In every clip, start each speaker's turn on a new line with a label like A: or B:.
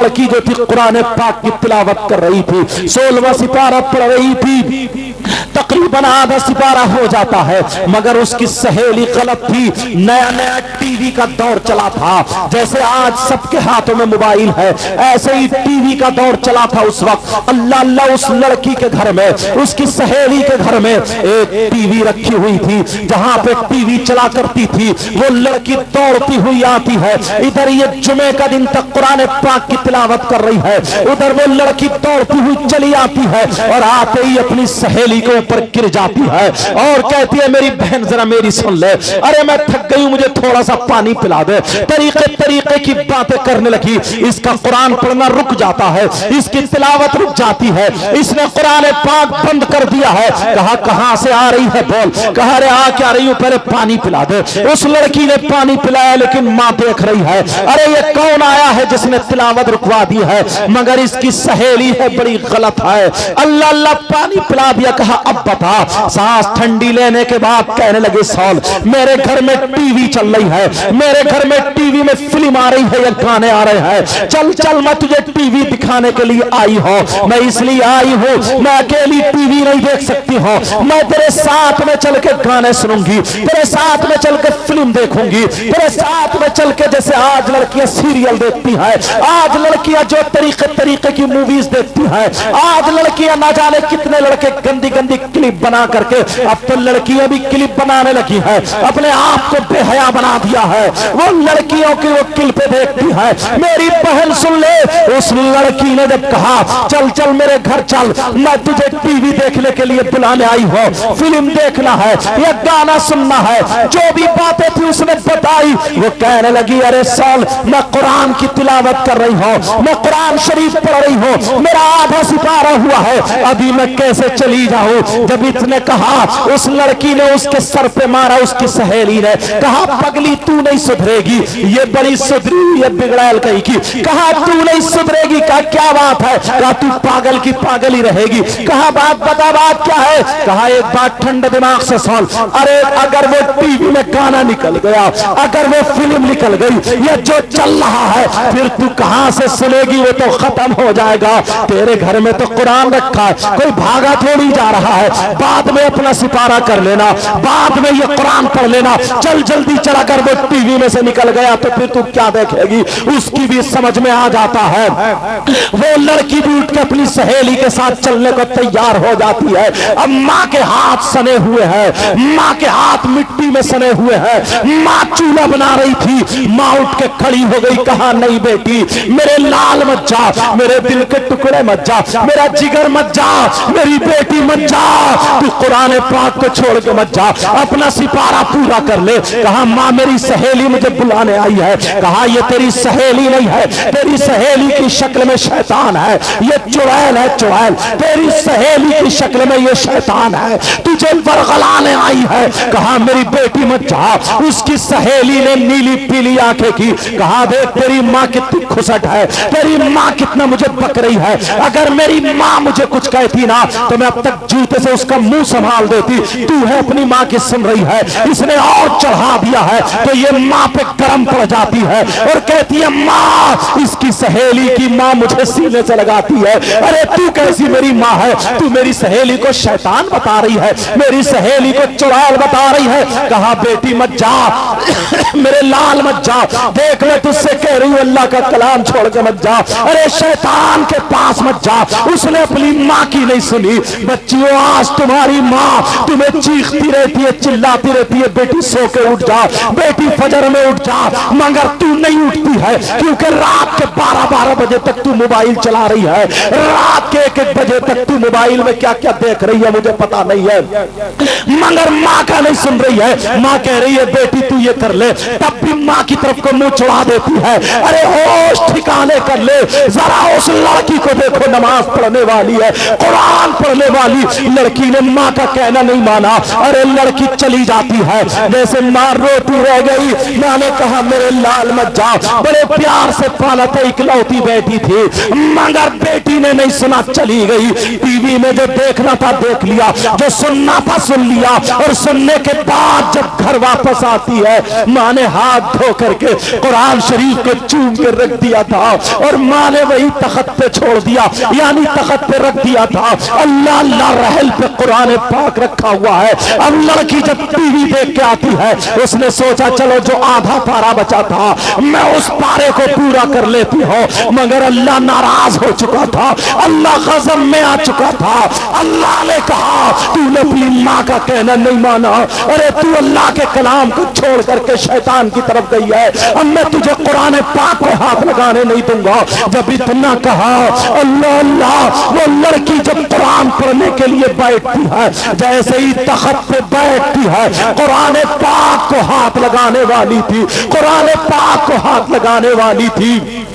A: लड़की जो थी कुरान पाक की तिलावत कर रही थी, 16वां सिपारा पढ़ रही थी, तकरीबन आधा सिपारा हो जाता है, मगर उसकी सहेली गलत थी। नया नया टीवी का दौर चला था, जैसे आज सबके हाथों में मोबाइल है, ऐसे ही टीवी का दौर चला था उस वक्त। अल्लाह अल्लाह, उस लड़की के घर में, उसकी सहेली के घर में एक टीवी रखी हुई थी, जहां पे टीवी चला करती थी। वो लड़की दौड़ती हुई आती है, इधर ये जुमे का दिन तक कुरान पाक की तिलावत कर रही है, उधर वो लड़की दौड़ती हुई चली आती है और आते ही अपनी सहेली के ऊपर गिर जाती है और कहती है, मेरी बहन जरा मेरी सुन ले, अरे मैं थक गई हूं, मुझे थोड़ा सा पानी पिला दे। तरीके तरीके की बातें करने लगी। इसका कुरान पढ़ना रुक जाता है, इसकी तिलावत रुक जाती है, इसने कुरान पाक बंद कर दिया है। कहा कहां से आ रही है बोल, कहा अरे आ क्या रही हूं, पहले पानी पिला दे। उस लड़की ने पानी पिलाया, लेकिन मां देख रही है, अरे ये कौन आया है जिसने तिलावत रुकवा दी है, मगर इसकी सहेली है, बड़ी गलत है। अल्लाह अल्लाह पानी पिला दिया। कहा अब बता। सांस ठंडी लेने के बाद कहने लगे, सॉल मेरे घर में टीवी चल रही है, मेरे घर में टीवी में फिल्म आ रही है या गाने आ रहे हैं, चल चल मैं तुझे टीवी दिखाने के लिए आई हूं, मैं इसलिए आई हूं, मैं अकेली टीवी नहीं देख सकती हूं, मैं तेरे साथ में चल के गाने सुनूंगी, तेरे साथ में चल के फिल्म देखूंगी, तेरे साथ में चल के, जैसे आज लड़कियां सीरियल देखती हैं, आज लड़कियां जो तरीके तरीके की मूवीज देखती हैं, आज लड़कियां ना जाने कितने लड़के गंदी गंदी क्लिप बना करके, अब तो लड़कियां भी क्लिप बनाने लगी है, अपने आप को बेहया बना दिया है, वो लड़कियों की वो क्लिपें देखती है। मेरी बहन सुन ले, उस लड़की ने जब कहा चल चल मेरे घर चल, मैं तुझे टीवी देखने के लिए बुलाने आई हूं, फिल्म देखना है या गाना सुनना है, जो भी बातें थी उसने बताई। वो कहने लगी, अरे साल मैं कुरान की तिलावत कर रही हूं, मैं कुरान शरीफ पढ़ रही हूं, मेरा आधा सिपारा हुआ है, अभी मैं कैसे चली जाऊं। जब इसने कहा, उस लड़की ने उसके सर पे मारा, उसकी सहेली ने कहा, पगली तू नहीं सुधरेगी, ये बड़ी सुधरी ये बिगड़ैल कही की, कहा तू नहीं सुधरेगी, कहा क्या बात है, कहा तू पागल की पागल ही रहेगी, कहा बात बता, बात क्या है, कहा एक बात ठंडे दिमाग से सुन, अरे अगर वो टीवी में गाना निकल गया, अगर वो फिल्म निकल गई, ये जो चल रहा है, फिर तू कहां से सुनेगी, वो तो खत्म हो जाएगा। तेरे घर में तो कुरान रखा है, कोई भागा थोड़ी जा रहा है, बाद में अपना सिपारा कर लेना, बाद में ये कुरान पढ़ लेना, चल जल्दी चला कर। वो टीवी में से निकल गया तो फिर तू क्या देखेगी, उसकी भी समझ में आ जाता है। वो लड़की भी उठ के अपनी सहेली के साथ चलने को तैयार हो जाती है। अब माँ के हाथ सने हुए हैं, माँ के हाथ मिट्टी में सने हुए हैं, माँ चूल्हा बना रही थी, माँ उठ के खड़ी हो गई, कहा नहीं बेटी, मेरे लाल मत जा, मेरे दिल के टुकड़े मत जा, मेरा जिगर मत जा, मेरी बेटी मत जा, तू कुरान पाक को छोड़ के मत जा, अपना सिपारा पूरा कर ले। कहा माँ मेरी सहेली मुझे बुलाने आई है, कहा ये तेरी सहेली नहीं है, तेरी सहेली की शक्ल में शैतान है, ये चुड़ैल है, चुड़ैल तेरी सहेली की शक्ल में ये शैतान है, तुझे बरगलाने आई है। कहा मेरी बेटी मत जा। उसकी सहेली ने नीली पीली आंखें की, कहा देख तेरी माँ कितनी खुसट है, तेरी माँ कितना मुझे बक रही है, अगर मेरी माँ मुझे कुछ कहती ना तो मैं अब तक जूते से उसका मुंह संभाल देती, तू है अपनी माँ की सुन रही है, इसने और चढ़ा दिया है तो ये माँ पे गरम पड़ जाती है और कहती है माँ, इसकी सहेली की माँ मुझे सीने से लगाती है, अरे तू कैसी मेरी माँ है, तू मेरी सहेली को शैतान बता रही है, मेरी सहेली को चुड़ैल बता रही है। कहा बेटी मत जा, मेरे लाल मत जा, देख मैं तुझसे कह रही हूँ अल्लाह का कलाम छोड़ के मत जा, अरे शैतान के पास मत जा। उसने अपनी माँ की नहीं सुनी। बच्चियों आज तुम्हारी माँ तुम्हें चीखती रहती है, चिल्लाती रहती है, बेटी सो के उठ जा, बेटी फजर में उठ जा, मगर तू नहीं उठती है क्योंकि रात के 12-12 बजे तक तू मोबाइल चला रही है, रात के 1-1 बजे तक तू मोबाइल में क्या क्या देख रही है मुझे पता नहीं है, मगर माँ का नहीं सुन रही है। माँ कह रही है बेटी तू ये कर ले, तब भी माँ की तरफ को मुंह चढ़ा देती है। अरे होश ठिकाने कर ले, जरा उस लड़की को देखो, नमाज पढ़ने वाली है, कुरान पढ़ने वाली, लड़की ने माँ का कहना नहीं माना, अरे लड़की चली जाती है, जैसे माँ रोती रह गई। माँ ने कहा मेरे लाल मत जाओ, बड़े प्यार से पाला था, इकलौती बेटी थी, मगर बेटी ने नहीं सुना, चली गई। टीवी में जो देखना था देख लिया, जो सुनना था सुन लिया, और सुनने के बाद जब घर वापस आती है, माँ ने हाथ धो करके कुरान शरीफ को चूम के रख दिया था, और माँ ने वही तख्त पे छोड़ दिया, यानी तख्त पे रख दिया था। अल्लाह अल्लाह रहल पे कुरान पाक रखा हुआ है। अब लड़की जब टीवी देख के आती है, उसने सोचा चलो जो आधा पारा बचा था मैं उस पारे को पूरा कर लेती हूँ, मगर अल्लाह नाराज हो चुका था, अल्लाह गज़ब में आ चुका था। अल्लाह ने कहा तूने अपनी माँ का कहना नहीं माना, अरे तू अल्लाह के कलाम को छोड़ करके शैतान की तरफ गई है, अब मैं तुझे कुरान पाक पे हाथ लगाने नहीं दूंगा। जब इतना कहा अल्लाह अल्लाह, वो लड़की जब कुरान पढ़ने के लिए बैठती है, जैसे ही तख्त पे बैठती है, कुरान पाक को हाथ लगाने वाली थी, कुरान पाक को हाथ लगाने वाली थी,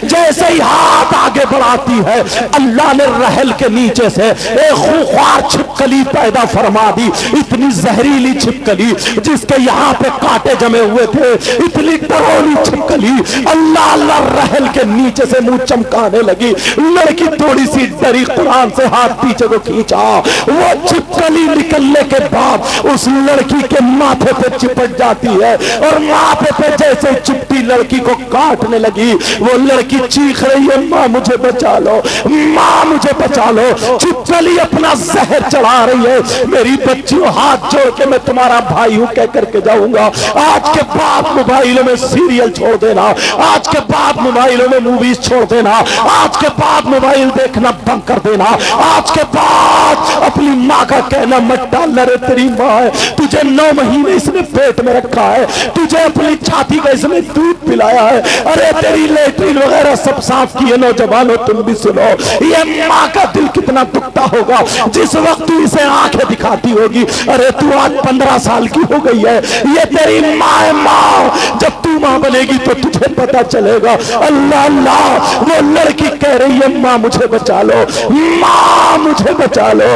A: जैसे ही हाथ आगे बढ़ाती है, अल्लाह ने रहल के नीचे से एक खूंखार छिपकली पैदा फरमा दी, इतनी जहरीली छिपकली जिसके यहाँ पे कांटे जमे हुए थे, इतनी डरावनी छिपकली। अल्लाह अल्लाह रहल के नीचे से मुंह चमकाने लगी। लड़की थोड़ी सी डरी, कुरान से हाथ पीछे को खींचा, वो छिपकली निकलने के बाद उस लड़की के माथे पे चिपट जाती है, और माथे पे जैसे चिपटी लड़की को काटने लगी, वो लड़की चीख रही है माँ मुझे बचा लो, माँ मुझे बचा लो। छिपकली अपना जहर चढ़ा रही है, मेरी बच्चियों हाथ जोड़ के मैं तुम्हारा भाई हूँ कह करके जाऊंगा, आज के बाद मोबाइलों में सीरियल छोड़ देना, आज के बाद मोबाइलों में मूवीज छोड़ देना, आज के बाद मोबाइल देखना बंद कर देना, आज के बाद अपनी माँ का कहना मत डालना। रे तेरी माँ है, तुझे 9 महीने इसने पेट में रखा है, तुझे अपनी छाती का इसने दूध पिलाया है, अरे तेरी लेटरिन वगैरह सब साफ किए। नौजवानों तुम भी सुनो, ये माँ का दिल कितना दुखता होगा जिस वक्त तू इसे आंखें दिखाती होगी। अरे तू आज 15 साल की हो गई है, ये तेरी माँ है। माँ जब तू माँ बनेगी तो तुझे पता चलेगा। अल्लाह अल्लाह, वो लड़की कह रही है माँ मुझे बचा लो, माँ मुझे बचा लो।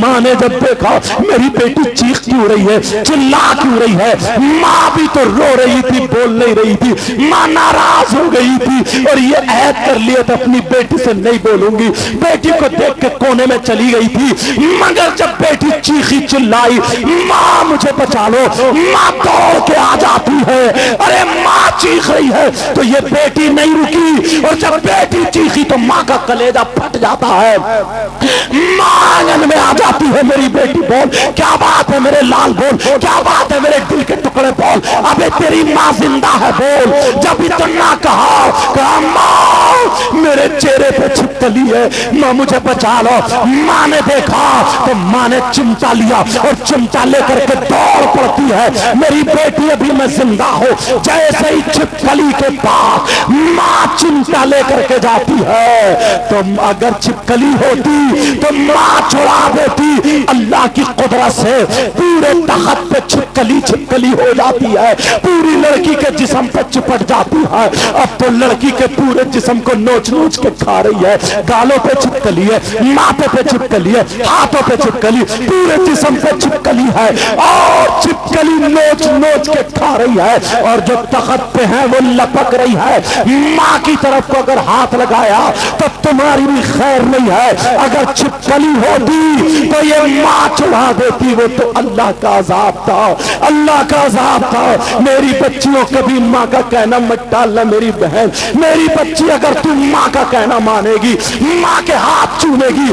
A: माँ ने जब देखा मेरी बेटी चीख क्यों रही है, चिल्ला क्यों रही है, माँ भी तो रो रही थी, बोल नहीं रही थी, माँ नाराज हो गई थी, और ये ऐद कर लिया था अपनी बेटी से नहीं बोलूंगी। बेटी को देख के कोने में चली गई थी, मगर जब बेटी चीखी चिल्लाई माँ मुझे बचा लो, माँ दौड़ के आ जाती है। अरे माँ चीख रही है तो ये बेटी नहीं रुकी, और जब बेटी चीखी तो माँ का कलेजा फट जाता है। माँ आंगन में आ जाती है, मेरी बेटी बोल क्या बात है, मेरे लाल बोल क्या बात है, मेरे दिल के टुकड़े बोल, अबे तेरी माँ जिंदा है बोल। जब इतना कहा माँ मेरे चेहरे पे छिपकली है, माँ मुझे बचा लो। माँ ने देखा तो माँ ने चिमटा लिया, और चिमटा लेकर के दौड़ पड़ती है, मेरी बेटी अभी मैं जिंदा हूँ। जैसे ही छिपकली के पास माँ चिमटा लेकर के जाती है, तो अगर छिपकली होती तो माँ छुड़ा देती। अल्लाह की कुदरत से पूरे तख्त पे छिपकली छिपकली हो जाती है, पूरी लड़की के जिस्म पे चिपट जाती है। अब तो लड़की के पूरे जिस्म को नोच नोच के खा रही है, गालों पे छिपकली है, माथे पे छिपकली है, हाथों पे छिपकली, पूरे जिस्म पे छिपकली है, और छिपकली नोच नोच के खा रही है। और जो तख्त पे है वो लपक रही है। माँ की तरफ को अगर हाथ लगाया तो तुम्हारी भी खैर नहीं है। अगर छिपकली होती तो ये माँ चढ़ा देती, वो तो अल्लाह का अजाब था, अल्लाह का अजाब था। मेरी बच्चियों कभी माँ का कहना मत डालना। मेरी बहन, मेरी बच्ची अगर तू माँ का कहना मानेगी, माँ के हाथ चूमेगी,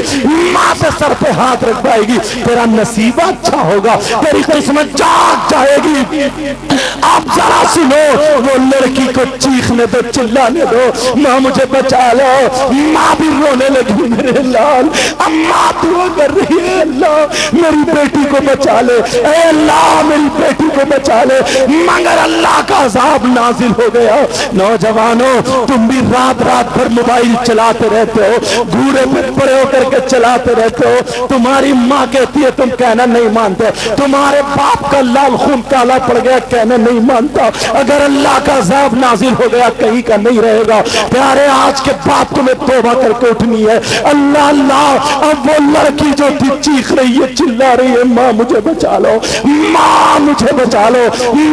A: माँ से सर पे हाथ रख पाएगी, तेरा नसीब अच्छा होगा, तेरी किस्मत जाग जाएगी। आप जरा सुनो, वो लड़की को चीखने दो, चिल्लाने दो, माँ मुझे बचा लो। माँ भी रोने लगी, मेरे लाल अम्मा दुआ कर रही है, अल्लाह मेरी बेटी को बचा ले, अल्लाह मेरी बेटी को बचा ले। मगर अल्लाह का अजाब नाजिल हो गया। नौजवानों तुम भी रात रात भर मोबाइल चलाते रहते रहते हो, घोड़े पे पड़े होकर के चलाते रहते हो। तुम्हारी माँ कहती है तुम कहना नहीं मानते, तुम्हारे बाप का लाल खून काला पड़ गया कहना नहीं मानता, अगर अल्लाह का अज़ाब नाजिल हो गया कहीं का नहीं रहेगा। प्यारे आज के बाद तुम्हें तौबा करके उठनी है। अल्लाह अल्लाह, अब वो लड़की जो थी चीख रही है, चिल्ला रही है, माँ मुझे बचा लो, माँ मुझे बचा लो,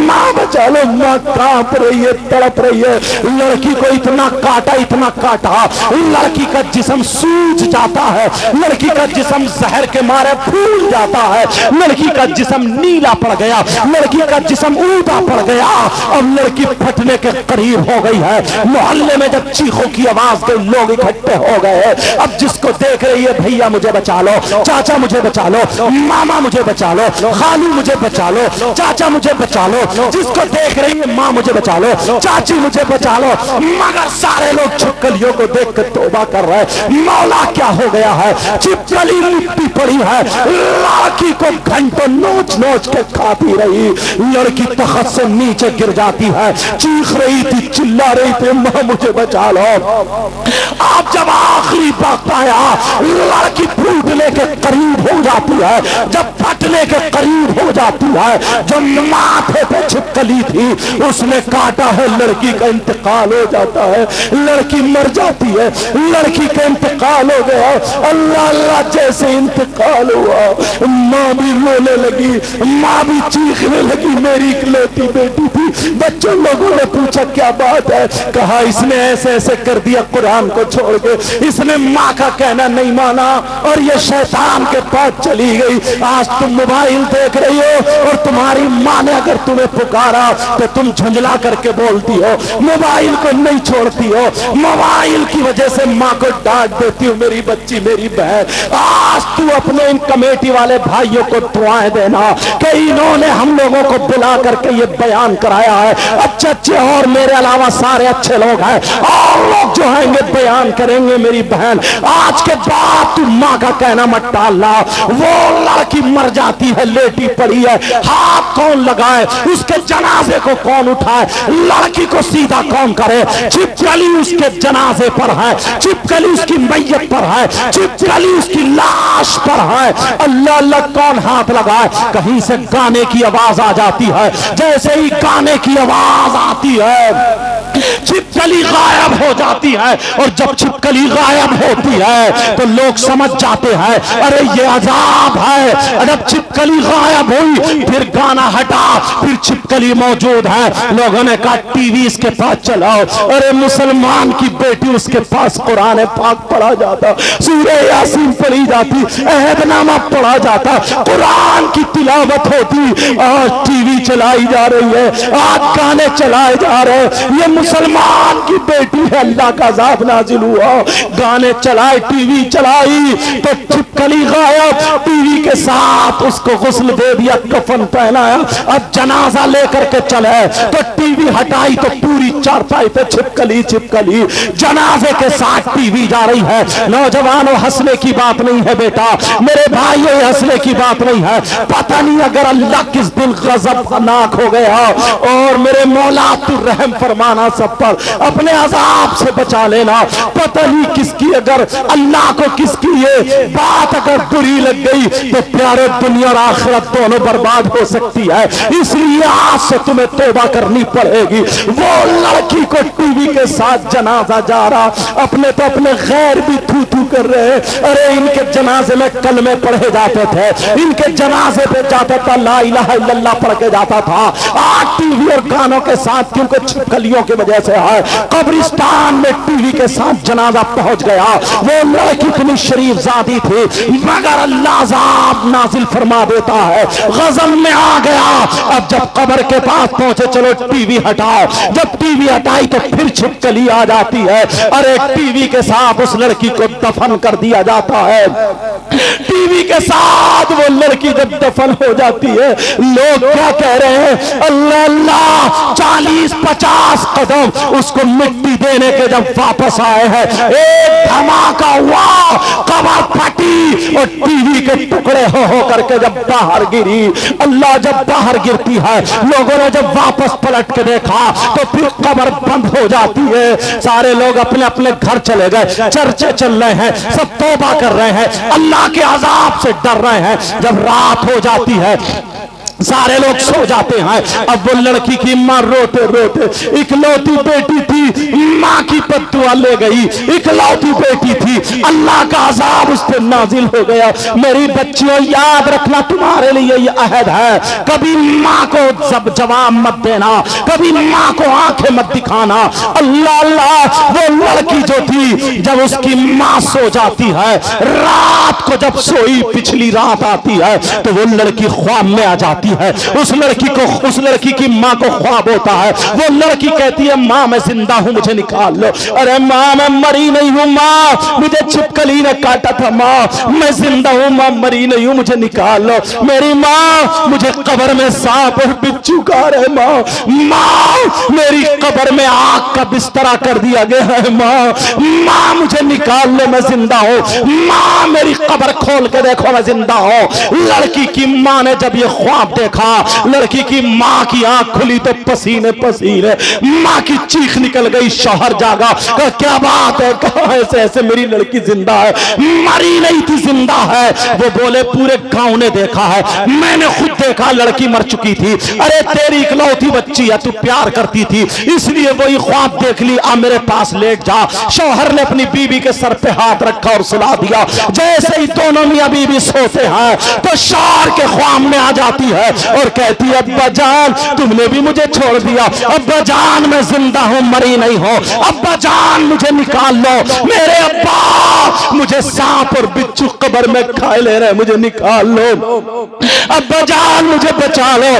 A: माँ बचा लो। माँ कांप रही है, तड़प रही है। लड़की को इतना काटा, इतना काटा, लड़की का जिस्म सूज जाता है, लड़की का जिस्म जहर के मारे फूल जाता है, लड़की का जिस्म नीला पड़ गया, लड़की का जिस्म ऊदा पड़ गया। अब लड़की फटने के करीब हो गई है। मोहल्ले में जब चीखों की आवाज गई, लोग इकट्ठे हो गए। अब जिसको देख रही है, भैया मुझे बचा लो, चाचा मुझे बचा लो, मामा मुझे बचा लो, खालू मुझे बचा लो, चाचा मुझे बचा लो, जिसको देख रही है, माँ मुझे बचा लो, चाची मुझे बचा लो। मगर सारे लोग छिपकलियों को देख कर तौबा कर रहे हैं। मौला क्या हो गया है, छिपकली मिट्टी पड़ी है, लड़की को घंटों नोच नोच के खाती रही। लड़की तख्त से नीचे गिर जाती है, चीख रही थी, चिल्ला रही थी, माँ मुझे बचा लो। आप जब आखिरी वक्त आया, लड़की फूटने के करीब हो जाती है, जब फटने के करीब हो जाती है, जो माथे पे छिपकली थी उसने काटा है, लड़की का इंतकाल हो जाता है, लड़की मर जाती है, लड़की का इंतकाल हो गया। अल्लाह अल्लाह, जैसे इंतकाल हुआ, माँ भी रोने लगी, माँ भी चीखने लगी, मेरी इकलौती बेटी थी। बच्चों लोगों ने पूछा क्या बात है, कहा इसने ऐसे ऐसे कर दिया, कुरान को छोड़ के इसने माँ का कहना नहीं माना और ये शैतान के पास चली गई। आज तुम मोबाइल देख रही हो और तुम्हारी माँ ने अगर तुम्हें पुकारा तो तुम झंझला करके बोलती हो, मोबाइल को नहीं छोड़ती हो, मोबाइल की वजह से माँ को डांट देती हो, मेरी बच्ची मेरी बहन। आज तू अपने इन कमेटी वाले भाइयों को दुआएं देना कि इन्होंने हम लोगों को बुला करके ये बयान कराया है। अच्छे अच्छे और मेरे अलावा सारे अच्छे लोग हैं, और लोग जो आएंगे बयान करेंगे। मेरी बहन, आज के बाद तू माँ का कहना मत डालना। वो लड़की मर जाती है, लेटी पड़ी है, हाथ कौन लगाए, उसके जनाजे को कौन उठाए, लड़की को सीधा कौन करे? छिपकली उसके जनाजे पर है, छिपकली उसकी मैयत पर है, छिपकली उसकी लाश पर है। अल्लाह अल्लाह, कौन हाथ लगाए? कहीं से गाने की आवाज आ जाती है, जैसे ही गाने की आवाज आती है छिपकली गायब हो जाती है, और जब छिपकली गायब होती है तो लोग समझ जाते हैं अरे ये अजाब है। जब छिपकली गायब हुई, फिर गाना हटा, फिर छिपकली मौजूद है। लोगों ने कहा टीवी इसके पास चलाओ। अरे मुसलमान की बेटी, उसके पास कुरान पाक पढ़ा जाता, सूरह यासीन पढ़ी जाती, अहदनामा पढ़ा जाता, कुरान की तिलावत होती। आज टीवी चलाई जा रही है, आज गाने चलाए जा रहे हैं। ये मुसलमान की बेटी है, अल्लाह का अज़ाब नाजिल हुआ, गाने चलाए, टीवी चलाई तो छिपकली गायब। टीवी के साथ उसको गुस्ल दे दिया, कफन पहनाया, अब जनाजा लेकर के चले तो टीवी हटाई तो पूरी चारपाई पे छिपकली छिपकली, जनाजे के साथ टीवी जा रही है। नौजवानों, हंसने की बात नहीं है बेटा, मेरे भाइयों, हंसने की बात नहीं है। पता नहीं अगर अल्लाह किस दिन गज़बनाक हो गया, और मेरे मौला तू रहम फरमाना सब पर, अपने अजाब से बचा लेना। पता नहीं किसकी, अगर अल्लाह को किसकी ये बात अगर बुरी लग गई तो प्यारे दुनिया और आखिरत दोनों बर्बाद हो सकती है। इसलिए आज से तुम्हें तौबा करनी पड़ेगी। वो लड़की को टीवी के साथ जनाजा जा रहा, अपने तो अपने गैर भी थू थू कर रहे। अरे इनके जनाजे में कलमे पढ़े जाते थे, इनके जनाजे पे जाता था ला इलाहा इल्लल्लाह पढ़ के जाता था। आज टीवी और गानों के साथ क्योंकि छिपकलियों की वजह से है, कब्रिस्तान में टीवी के साथ जनाजा पहुंच गया। वो लड़की इतनी शरीफ जादी थी, मगर अल्लाह अज़ाब नाजिल फरमा देता है, गज़ब में आ गया। अब जब कब्र के पास पहुंचे, चलो टीवी हटाओ, जब टीवी हटाई तो फिर छिपकली आ जाती है। अरे टीवी के साथ उस लड़की को दफन कर दिया जाता है। टीवी के साथ वो लड़की जब दफन हो जाती है, लोग क्या कह रहे हैं? अल्लाह अल्लाह, 40-50 कदम उसको मिट्टी देने के जब वापस आए हैं, एक धमाका हुआ, कब्र फटी, اور ٹیوی کے ٹکڑے ہو کر کے جب باہر گری، اللہ جب باہر گرتی ہے، لوگوں نے جب واپس پلٹ کے دیکھا تو پھر قبر بند ہو جاتی ہے، سارے لوگ اپنے اپنے گھر چلے گئے، چرچے چل رہے ہیں، سب توبہ کر رہے ہیں، اللہ کے عذاب سے ڈر رہے ہیں۔ جب رات ہو جاتی ہے سارے لوگ سو جاتے ہیں، اب وہ لڑکی کی ماں روتے روتے، اکلوتی بیٹی تھی، ماں کی بددعا لے گئی، اکلوتی بیٹی تھی، اللہ کا عذاب اس پہ نازل ہو گیا۔ میری بچیوں یاد رکھنا تمہارے لیے یہ عہد ہے، کبھی ماں کو جواب مت دینا، کبھی ماں کو آنکھیں مت دکھانا۔ اللہ اللہ، وہ لڑکی جو تھی جب اس کی ماں سو جاتی ہے، رات کو جب سوئی پچھلی رات آتی ہے تو وہ لڑکی خواب میں آ جاتی ہے، اس لڑکی کی ماں کو خواب ہوتا ہے، وہ لڑکی کہتی ہے ماں میں زندہ ہوں مجھے نکال لو۔ ارے ماں میں مری نہیں ہوں، ماں مجھے چھپکلی نے کاٹا تھا، ماں میں زندہ ہوں، ماں مری نہیں ہوں مجھے نکال لو۔ میری ماں مجھے قبر میں سانپ اور بچھو کھا رہے، ماں میری قبر میں آگ کا بسترا کر دیا گیا ہے، ماں مجھے نکال لو میں زندہ ہوں، ماں میری قبر کھول کے دیکھو میں زندہ ہوں۔ لڑکی کی ماں نے جب یہ خواب دیکھا، لڑکی کی ماں کی آنکھ کھلی تو پسینے پسینے، ماں کی چیخ نکل گئی، شوہر جاگا، کہا کیا بات ہے، کہاں ایسے ایسے میری لڑکی زندہ ہے، مری نہیں تھی زندہ ہے۔ وہ بولے پورے گاؤں نے دیکھا ہے، میں نے خود دیکھا لڑکی مر چکی تھی، ارے تیری اکلوتی بچی ہے تو پیار کرتی تھی اس لیے وہی خواب دیکھ لی، آ میرے پاس لیٹ جا۔ شوہر نے اپنی بیوی کے سر پہ ہاتھ رکھا اور سلا دیا۔ جیسے ہی دونوں میاں بیوی سوتے ہیں تو شوہر کے خواب میں آ جاتی ہے اور کہتی ہے ابا جان تم نے بھی مجھے چھوڑ دیا، ابا جان میں زندہ ہوں مری نہیں ہوں، ابا جان مجھے نکال لو، میرے ابا مجھے سانپ اور بچھو قبر میں کھائے لے رہے مجھے نکال لو، ابا جان مجھے بچا لو۔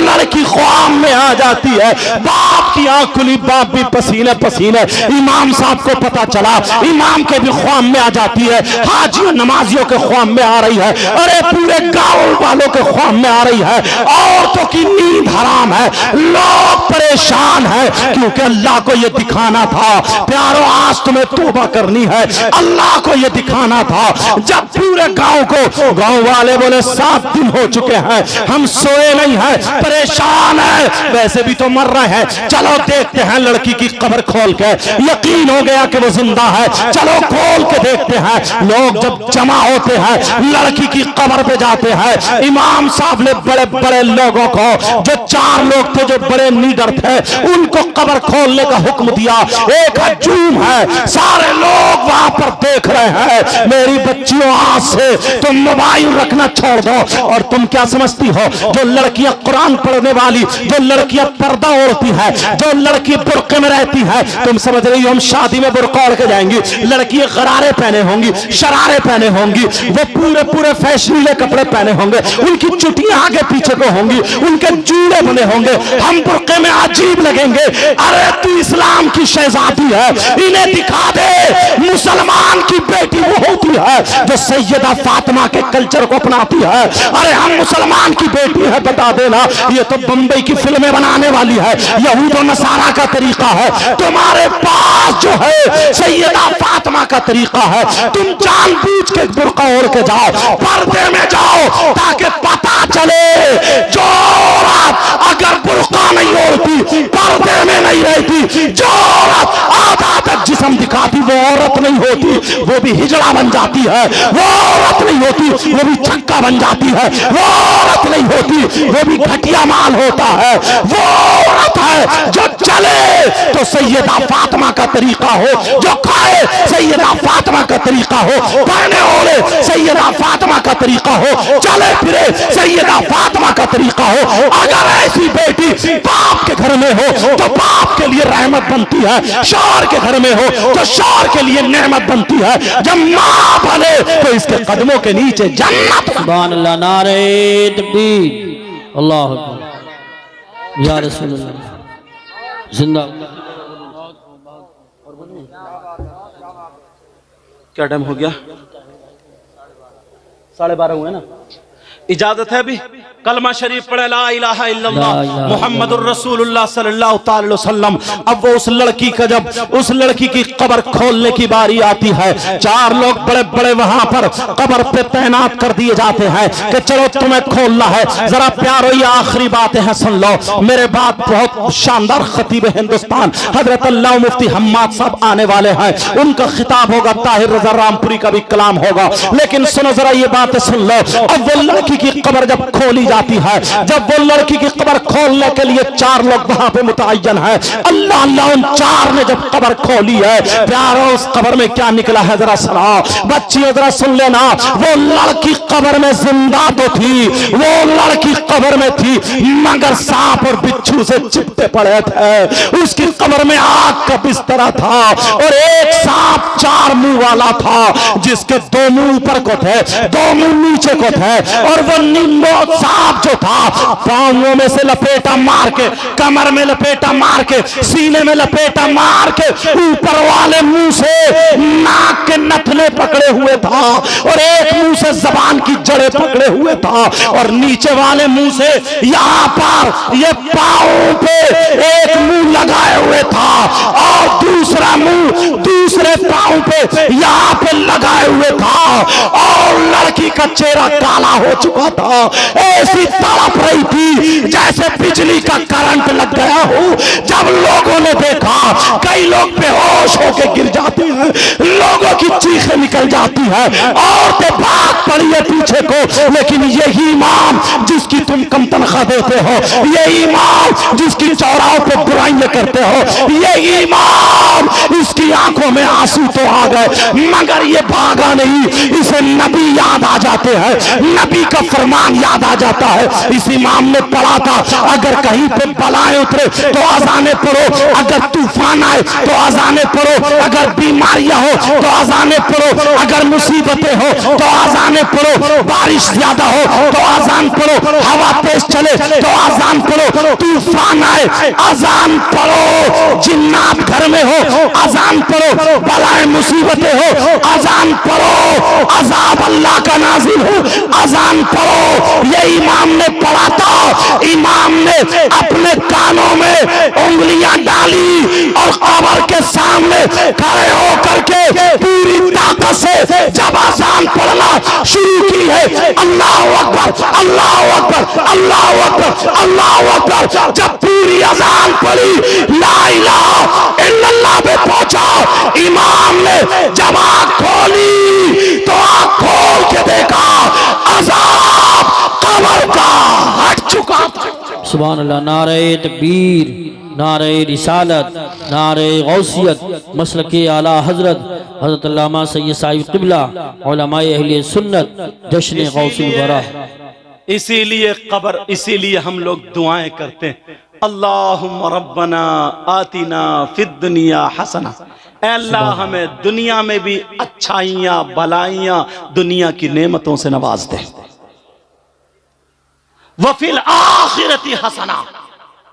A: لڑکی خواب میں آ جاتی ہے، باپ کی آنکھ کھلی، باپ بھی پسینے پسینے، امام صاحب کو پتا چلا، امام کے بھی خواب میں آ جاتی ہے، حاجیوں نمازیوں کے خواب میں آ رہی ہے، ارے پورے گاؤں والوں کے خواب میں آ رہی ہے، عورتوں کی نیند حرام ہے، لوگ پریشان ہیں کیونکہ اللہ کو یہ دکھانا تھا پیارو آج تمہیں توبہ کرنی ہے، اللہ کو یہ دکھانا تھا۔ جب پورے گاؤں کو گاؤں والے بولے 7 دن ہو چکے ہیں ہم سوئے نہیں ہیں، پریشان ہیں، ویسے بھی تو مر رہے ہیں، چلو دیکھتے ہیں لڑکی کی قبر کھول کے، یقین ہو گیا کہ وہ زندہ ہے، چلو کھول کے دیکھتے ہیں۔ لوگ جب جمع ہوتے ہیں لڑکی کی قبر پہ جاتے ہیں، امام صاحب نے بڑے بڑے لوگوں کو، جو 4 لوگ تھے جو بڑے لیڈر تھے، ان کو قبر کھولنے کا حکم دیا۔ ایک ہجوم ہے، سارے لوگ وہاں پر دیکھ رہے ہیں۔ میری بچیوں آج سے تم موبائل رکھنا چھوڑ دو، اور تم کیا سمجھتی ہو جو لڑکیاں قرآن پڑھنے والی، جو لڑکیاں پردہ اوڑھتی ہے، جو لڑکی برقعے میں رہتی ہے، تم سمجھ رہی ہو ہم شادی میں برقع اوڑھ کے جائیں گی، لڑکیاں غرارے پہنے ہوں گی، شرارے پہنے ہوں گی، وہ پورے فیشنیلے کپڑے پہنے ہوں گے، ان کی چٹیاں آگے پیچھے کو ہوں گی، ان کے جوڑے بنے ہوں گے، ہم برقعے میں عجیب لگیں گے۔ ارے تو اسلام کی شہزادی ہے، انہیں دکھا دے مسلمان کی بیٹی وہ ہوتی ہے جو سیدہ فاطمہ کے کلچر کو اپناتی ہے۔ ارے ہم مسلمان کی بیٹی ہے، بتا دینا یہ تو بمبئی کی فلمیں بنانے والی ہے، یہود و نصارہ کا طریقہ ہے، تمہارے پاس جو ہے سیدہ فاطمہ کا طریقہ ہے، تم جان بوجھ کے برقع اوڑھ کے جاؤ، پردے میں جاؤ تاکہ پتا چلے جو عورت اگر برقع نہیں اوڑھتی، پردے میں نہیں رہتی، جو عورت آدھا تک جسم دکھاتی وہ عورت نہیں ہوتی، وہ بھی ہجڑا بن جاتی ہے، وہ عورت نہیں ہوتی، وہ بھی چھکا بن جاتی ہے، وہ عورت نہیں ہوتی، وہ بھی گھٹیا مال ہوتا ہے، وہ عورت ہے جو چلے تو سیدہ فاطمہ کا طریقہ ہو، جو کھائے سیدہ فاطمہ کا طریقہ ہو، پہنے اوڑھے سیدہ فاطمہ کا طریقہ ہو، چلے پھرے سیدہ فاطمہ کا طریقہ ہو۔ اگر ایسی بیٹی باپ کے گھر میں ہو تو باپ کے لیے رحمت بنتی ہے، شوہر کے گھر میں ہو تو شوہر کے لیے نعمت بنتی ہے، جب ماں بنے تو اس کے قدموں کے نیچے جنت۔
B: سبحان اللہ، نعرہ تکبیر، اللہ اکبر، یا رسول اللہ، زندہ۔
A: کیا ٹائم ہو گیا؟ 12:30 ہوئے نا؟ इजाजत है अभी कलमा शरीफ पढ़े ला इलाहा इल्लल्लाह
B: ला इलाहा
A: मुहम्मदुर रसूलुल्लाह सल्लल्लाहु अलैहि वसल्लम। अब वो उस लड़की का जब उस लड़की की कब्र खोलने की बारी आती है, 4 लोग बड़े बड़े वहां पर कब्र पे तैनात कर दिए जाते हैं कि चलो तुम्हें खोलना है। जरा प्यारो ये आखिरी बातें हैं सुन लो, मेरे बाद बहुत शानदार खतीब हिंदुस्तान हजरत अल्लाह मुफ्ती हम्माद साहब आने वाले हैं, उनका खिताब होगा, ताहिर रजा रामपुरी का भी कलाम होगा। लेकिन सुनो जरा ये बातें सुन लो। अब वो लड़की की कब्र जब खोली जाती है, जब वो लड़की की कब्र खोलने के लिए 4 लोग वहां पे मुतअय्यन है, अल्लाह अल्लाह उन 4 ने जब कब्र खोली है, प्यारो उस कब्र में क्या निकला है जरा सुनो बच्चियों, जरा सुन लेना। वो लड़की कब्र में जिंदा तो थी, वो लड़की कब्र में थी, मगर सांप और बिच्छू से चिपटे पड़े थे। उसकी कब्र में आग का बिस्तरा था और एक सांप 4 मुंह वाला था, जिसके 2 मुंह ऊपर को थे, 2 मुंह नीचे को थे। और वो नींबो सांप जो था पांवों में से लपेटा मार के, कमर में लपेटा मार के, सीने में लपेटा मार के, ऊपर वाले मुंह से नाक के नथने पकड़े हुए था और एक मुंह से जबान की जड़ें पकड़े हुए था और नीचे वाले मुंह से यहां पर ये पांव पे एक मुंह लगाए हुए था और दूसरा मुंह दूसरे पांव पे यहां पे लगाए हुए था और लड़की का चेहरा काला हो चुका था। ऐसी तड़प रही थी जैसे बिजली का करंट लग गया हो। जब लोगों ने देखा, कई लोग बेहोश होकर गिर जाते हैं, लोगों की चीखें निकल जाती है, औरतें भाग पड़ी है पीछे को। लेकिन यही इमाम जिसकी तुम कम तनख्वाह देते हो, यही इमाम जिसकी चौराहों पे बुराइयां करते हो, यही इमाम इसकी आंखों में आंसू तो आ गए मगर ये भागा नहीं। इसे नबी याद आ जाते हैं, नबी का फरमान याद आ जाता है। इस इमाम ने पढ़ा था, अगर कहीं पे बलाएं उतरे तो अजाने पढ़ो, अगर तूफान आए तो अजाने पढ़ो, अगर बीमारियां हो तो अजाने पढ़ो, अगर मुसीबतें हो तो अजाने पढ़ो, बारिश ज्यादा हो तो अजान पढ़ो, हवा तेज चले तो अजान पढ़ो, तूफान आए अजान पढ़ो, जिन्नात घर में हो अजान पढ़ो, बलाएं मुसीबतें हो अजान पढ़ो, अजाब अल्लाह का नाजिल हो अजान पढ़ो। ये इमाम ने पढ़ा था। इमाम ने अपने कानों में उंगलियां डाली और कब्र के सामने खड़े होकर के पूरी ताकत से जब अजान पढ़ना शुरू की है, अल्लाह अकबर अल्लाह अकबर अल्लाह अकबर अल्लाह अकबर, जब पूरी अजान पढ़ी ला इलाहा इल्लल्लाह पे पहुंचा, इमाम ने जब आंख खोली तो आंख खोल के देखा अजाब कब्र का हट चुका था।
B: सुभान अल्लाह। नारे तकबीर, नारे रिसालत, नारे गौसियत, मसलके आला हजरत हजरत अल्लामा सैयद साहिब क़िबला उलमाए अहले सुन्नत, जश्न गौसुल वरा।
A: इसीलिए कब्र, इसीलिए हम लोग दुआएं करते हैं, अल्लाहुम्मा रब्बना आतिना फिद दुनिया हसना, ऐ अल्लाह हमें दुनिया में भी अच्छाइयां भलाइयां दुनिया की नेमतों से नवाज दे, वफिल आखिरती हसना,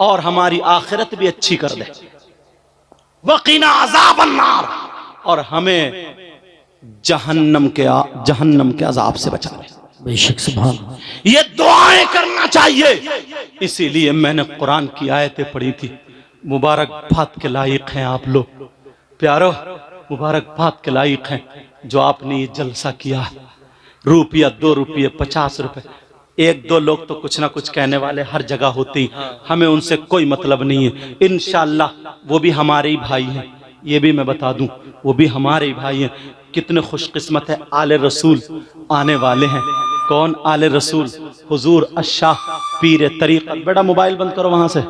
A: और हमारी आखिरत भी अच्छी कर दे, वकीना अज़ाब अन्नार, और हमें जहन्नम के अजाब से बचा ले।
B: बेशक सुभान।
A: ये दुआएं करना चाहिए। इसीलिए मैंने कुरान की आयतें पढ़ी थी। मुबारकबाद के लायक हैं आप लोग प्यारो, मुबारकबाद के लायक हैं जो आपने ये जलसा किया। रुपया 2 रुपये 50 रुपए, 1-2 लोग तो कुछ ना कुछ कहने वाले हर जगह होते ही, हमें उनसे कोई मतलब नहीं है। इंशाअल्लाह वो भी हमारे ही भाई हैं, ये भी मैं बता दूं, वो भी हमारे ही भाई हैं। कितने खुशकिस्मत है, आले रसूल आने वाले हैं। कौन आले रसूल? हुजूर अशाह पीर तरीक़त। बेटा मोबाइल बंद करो, वहां से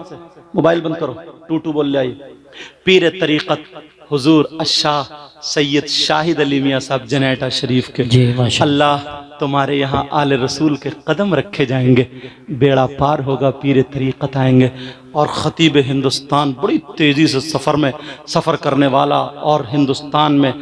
A: मोबाइल बंद करो, टू बोल ले आइए। पीर तरीक़त हुजूर अशाह सैयद शाहिद अली मियां साहब जनेटा शरीफ के। अल्लाह तुम्हारे यहाँ आले रसूल के कदम रखे जाएंगे, बेड़ा पार होगा, पीर तरीक़त आएंगे। और ख़तीब हिंदुस्तान बड़ी तेज़ी से सफ़र करने वाला, और हिंदुस्तान में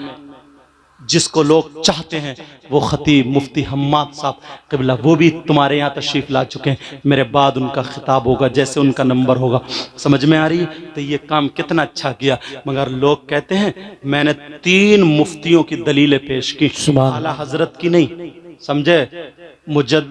A: जिसको लोग चाहते हैं वो ख़तीब मुफ्ती हम्माद साहब क़िबला, वो भी तुम्हारे यहाँ तशरीफ़ ला चुके हैं। मेरे बाद उनका खिताब होगा, जैसे उनका नंबर होगा। समझ में आ रही है? तो ये काम कितना अच्छा किया। मगर लोग कहते हैं मैंने 3 मुफ्तियों की दलीलें पेश की, आला हजरत की नहीं, समझे? मुजद्दिद